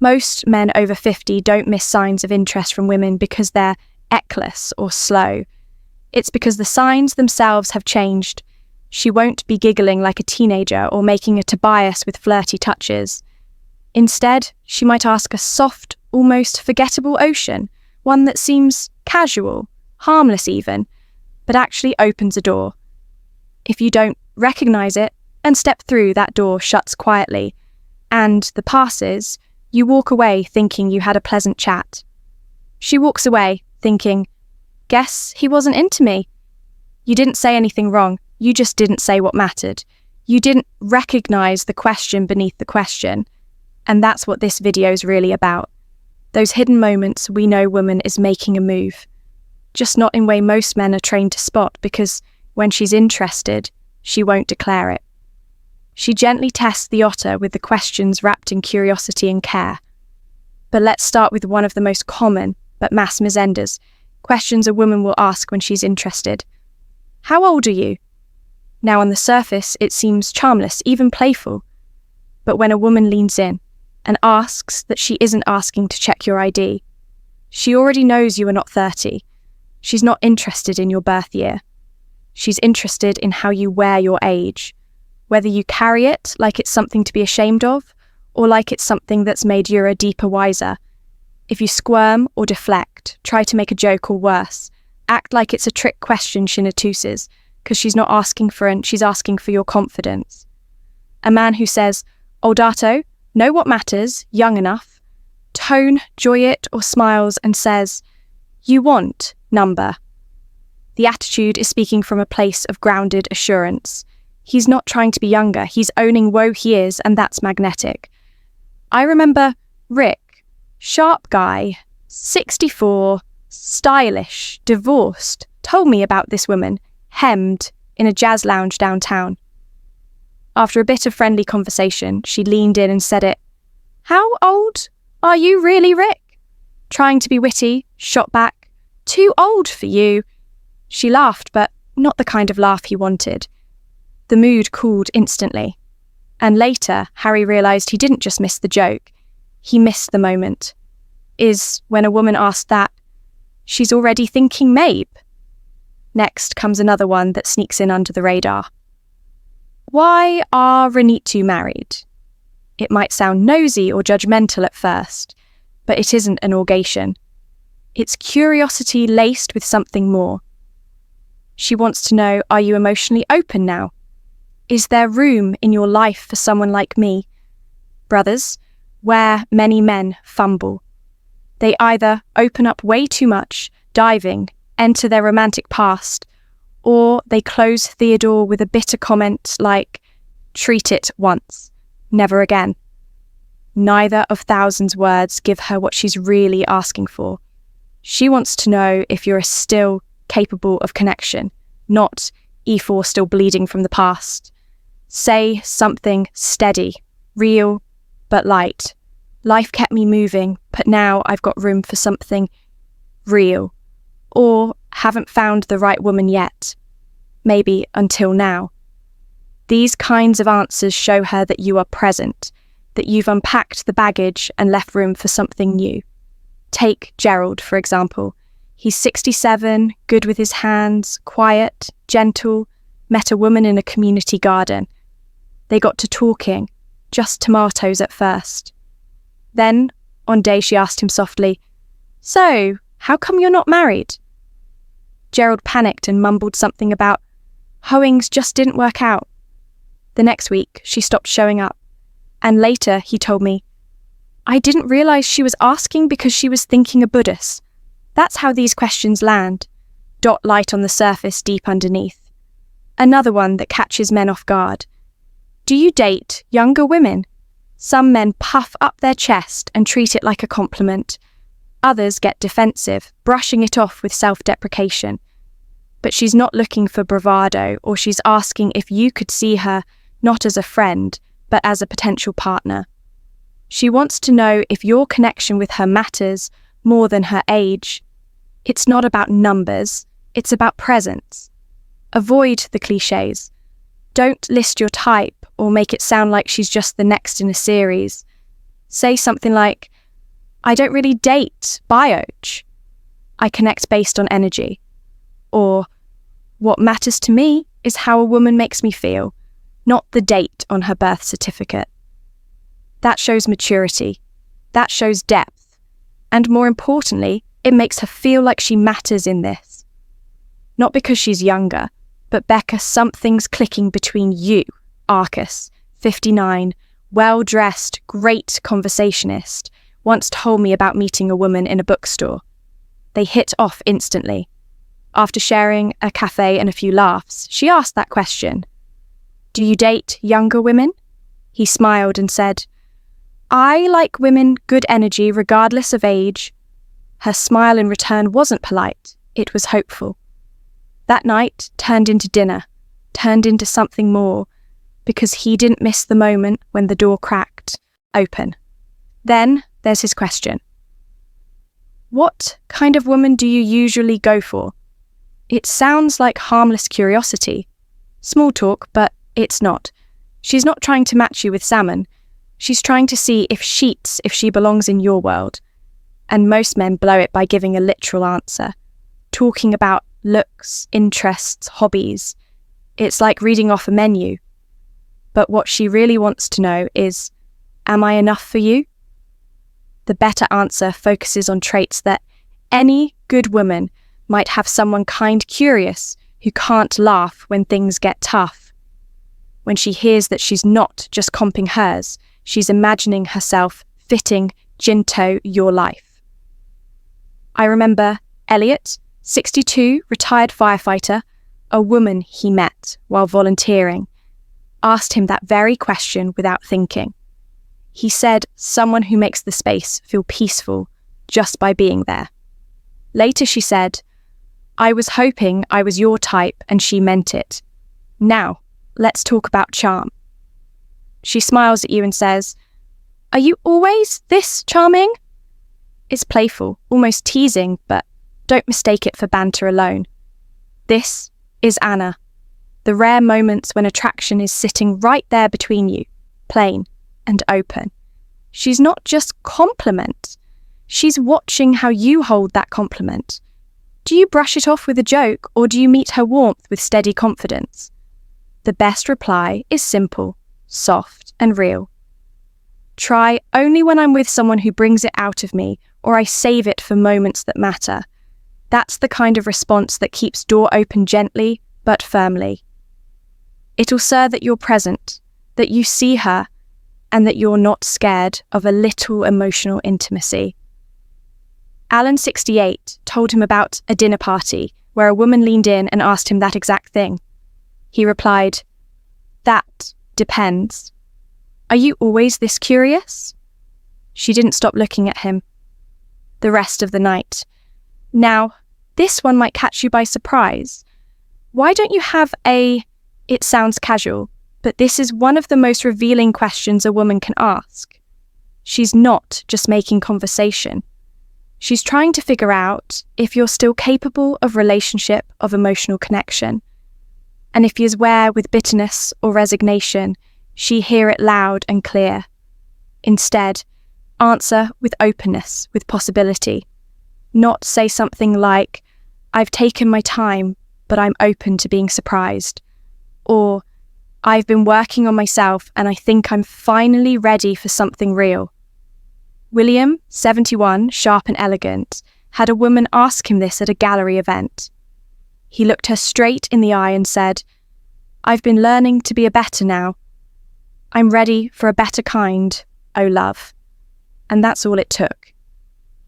Most men over 50 don't miss signs of interest from women because they're eckless or slow. It's because the signs themselves have changed. She won't be giggling like a teenager or making a Tobias with flirty touches. Instead, she might ask a soft, almost forgettable ocean, one that seems casual, harmless even, but actually opens a door. If you don't recognize it and step through, that door shuts quietly, and the passes, you walk away thinking you had a pleasant chat. She walks away thinking, guess he wasn't into me. You didn't say anything wrong, you just didn't say what mattered. You didn't recognize the question beneath the question. And that's what this video is really about. Those hidden moments we know woman is making a move. Just not in way most men are trained to spot, because when she's interested, she won't declare it. She gently tests the otter with the questions wrapped in curiosity and care. But let's start with one of the most common, but mass misenders, questions a woman will ask when she's interested. How old are you? Now on the surface, it seems charmless, even playful. But when a woman leans in and asks that she isn't asking to check your ID, she already knows you are not 30. She's not interested in your birth year. She's interested in how you wear your age, whether you carry it like it's something to be ashamed of, or like it's something that's made you a deeper wiser. If you squirm or deflect, try to make a joke or worse, act like it's a trick question she notuses, because she's not asking for it, she's asking for your confidence. A man who says, "Oldato, know what matters, young enough," tone, joy it, or smiles and says, "You want number." The attitude is speaking from a place of grounded assurance. He's not trying to be younger, he's owning woe he is, and that's magnetic. I remember Rick, sharp guy, 64, stylish, divorced, told me about this woman, hemmed, in a jazz lounge downtown. After a bit of friendly conversation, she leaned in and said it. "How old are you really, Rick?" Trying to be witty, shot back, "Too old for you." She laughed, but not the kind of laugh he wanted. The mood cooled instantly. And later, Harry realised he didn't just miss the joke, he missed the moment. Is when a woman asked that, she's already thinking maybe. Next comes another one that sneaks in under the radar. Why are Renitu married? It might sound nosy or judgmental at first, but it isn't an augation. It's curiosity laced with something more. She wants to know, are you emotionally open now? Is there room in your life for someone like me? Brothers, where many men fumble. They either open up way too much, diving, enter their romantic past, or they close Theodore with a bitter comment like, "Treat it once, never again." Neither of thousands words give her what she's really asking for. She wants to know if you're still capable of connection, not E4 still bleeding from the past. Say something steady, real, but light. Life kept me moving, but now I've got room for something real. Or haven't found the right woman yet. Maybe until now. These kinds of answers show her that you are present, that you've unpacked the baggage and left room for something new. Take Gerald, for example. He's 67, good with his hands, quiet, gentle, met a woman in a community garden. They got to talking, just tomatoes at first. Then, one day she asked him softly, "So, how come you're not married?" Gerald panicked and mumbled something about, "Hoeings just didn't work out." The next week, she stopped showing up. And later, he told me, "I didn't realise she was asking because she was thinking of Buddhas." That's how these questions land. Dot light on the surface, deep underneath. Another one that catches men off guard. Do you date younger women? Some men puff up their chest and treat it like a compliment. Others get defensive, brushing it off with self-deprecation. But she's not looking for bravado, or she's asking if you could see her not as a friend, but as a potential partner. She wants to know if your connection with her matters more than her age. It's not about numbers, it's about presence. Avoid the cliches. Don't list your type or make it sound like she's just the next in a series. Say something like, I don't really date bioj. I connect based on energy. Or, what matters to me is how a woman makes me feel, not the date on her birth certificate. That shows maturity. That shows depth. And more importantly, it makes her feel like she matters in this. Not because she's younger, but Becca, something's clicking between you, Arcus, 59, well-dressed, great conversationist, once told me about meeting a woman in a bookstore. They hit off instantly. After sharing a cafe and a few laughs, she asked that question. Do you date younger women? He smiled and said, I like women good energy regardless of age. Her smile in return wasn't polite, it was hopeful. That night turned into dinner, turned into something more, because he didn't miss the moment when the door cracked open. Then there's his question. What kind of woman do you usually go for? It sounds like harmless curiosity. Small talk, but it's not. She's not trying to match you with salmon. She's trying to see if she belongs in your world. And most men blow it by giving a literal answer, talking about looks, interests, hobbies. It's like reading off a menu. But what she really wants to know is, am I enough for you? The better answer focuses on traits that any good woman might have: someone kind, curious, who can't laugh when things get tough. When she hears that she's not just comping hers, she's imagining herself fitting Jinto your life. I remember Elliot, 62, retired firefighter, a woman he met while volunteering, asked him that very question without thinking. He said someone who makes the space feel peaceful just by being there. Later she said, I was hoping I was your type and she meant it. Now, let's talk about charm. She smiles at you and says, Are you always this charming? It's playful, almost teasing, but don't mistake it for banter alone. This is Anna, the rare moments when attraction is sitting right there between you, plain and open. She's not just compliment, she's watching how you hold that compliment. Do you brush it off with a joke, or do you meet her warmth with steady confidence? The best reply is simple, soft, and real. Try only when I'm with someone who brings it out of me, or I save it for moments that matter. That's the kind of response that keeps door open gently but firmly. It'll say that you're present, that you see her, and that you're not scared of a little emotional intimacy. Alan, 68, told him about a dinner party where a woman leaned in and asked him that exact thing. He replied, That depends. Are you always this curious? She didn't stop looking at him. The rest of the night. Now, this one might catch you by surprise. Why don't you have it sounds casual, but this is one of the most revealing questions a woman can ask. She's not just making conversation. She's trying to figure out if you're still capable of relationship, of emotional connection. And if you're aware with bitterness or resignation, she hear it loud and clear. Instead, answer with openness, with possibility. Not say something like, I've taken my time, but I'm open to being surprised. Or, I've been working on myself and I think I'm finally ready for something real. William, 71, sharp and elegant, had a woman ask him this at a gallery event. He looked her straight in the eye and said, I've been learning to be a better now. I'm ready for a better kind, oh love. And that's all it took.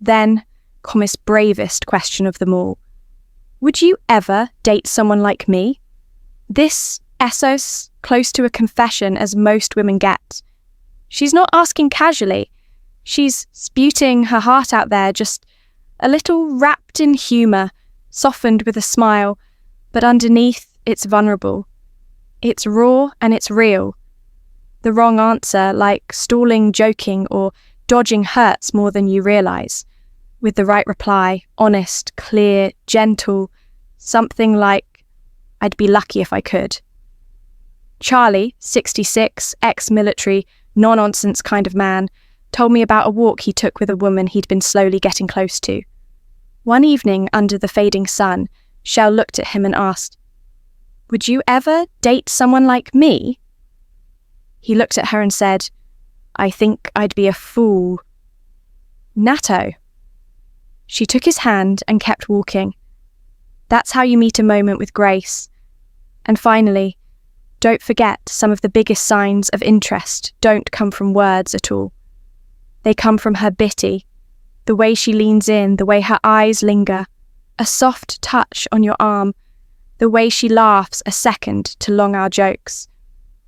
Then, Comet's bravest question of them all. Would you ever date someone like me? This Essos close to a confession as most women get. She's not asking casually. She's spewing her heart out there, just a little wrapped in humour, softened with a smile, but underneath it's vulnerable. It's raw and it's real. The wrong answer, like stalling, joking, or dodging, hurts more than you realise. With the right reply, honest, clear, gentle, something like, I'd be lucky if I could. Charlie, 66, ex-military, no-nonsense kind of man, told me about a walk he took with a woman he'd been slowly getting close to. One evening under the fading sun, Shell looked at him and asked, "Would you ever date someone like me?" He looked at her and said, "I think I'd be a fool." Natto. She took his hand and kept walking. That's how you meet a moment with grace. And finally, don't forget some of the biggest signs of interest don't come from words at all. They come from her bitty, the way she leans in, the way her eyes linger, a soft touch on your arm, the way she laughs a second to long our jokes.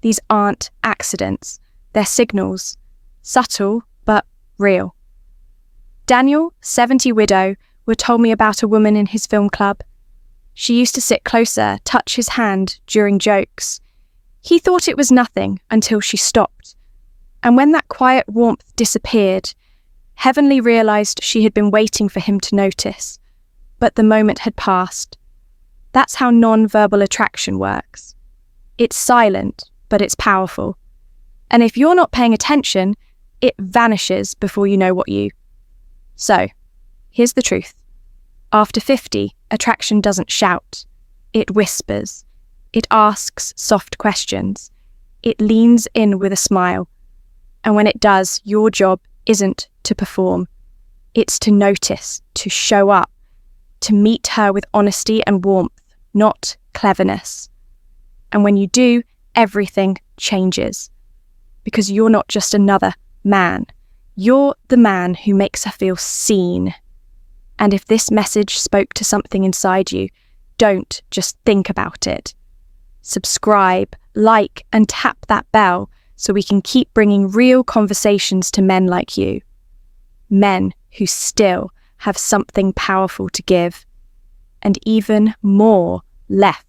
These aren't accidents, they're signals, subtle but real. Daniel, 70 widow, would told me about a woman in his film club. She used to sit closer, touch his hand during jokes. He thought it was nothing until she stopped. And when that quiet warmth disappeared, Heavenly realised she had been waiting for him to notice. But the moment had passed. That's how non-verbal attraction works. It's silent, but it's powerful. And if you're not paying attention, it vanishes before you know what you. So, here's the truth. After 50, attraction doesn't shout. It whispers. It asks soft questions. It leans in with a smile. And when it does, your job isn't to perform. It's to notice, to show up, to meet her with honesty and warmth, not cleverness. And when you do, everything changes. Because you're not just another man. You're the man who makes her feel seen. And if this message spoke to something inside you, don't just think about it. Subscribe, like, and tap that bell so we can keep bringing real conversations to men like you. Men who still have something powerful to give, and even more left.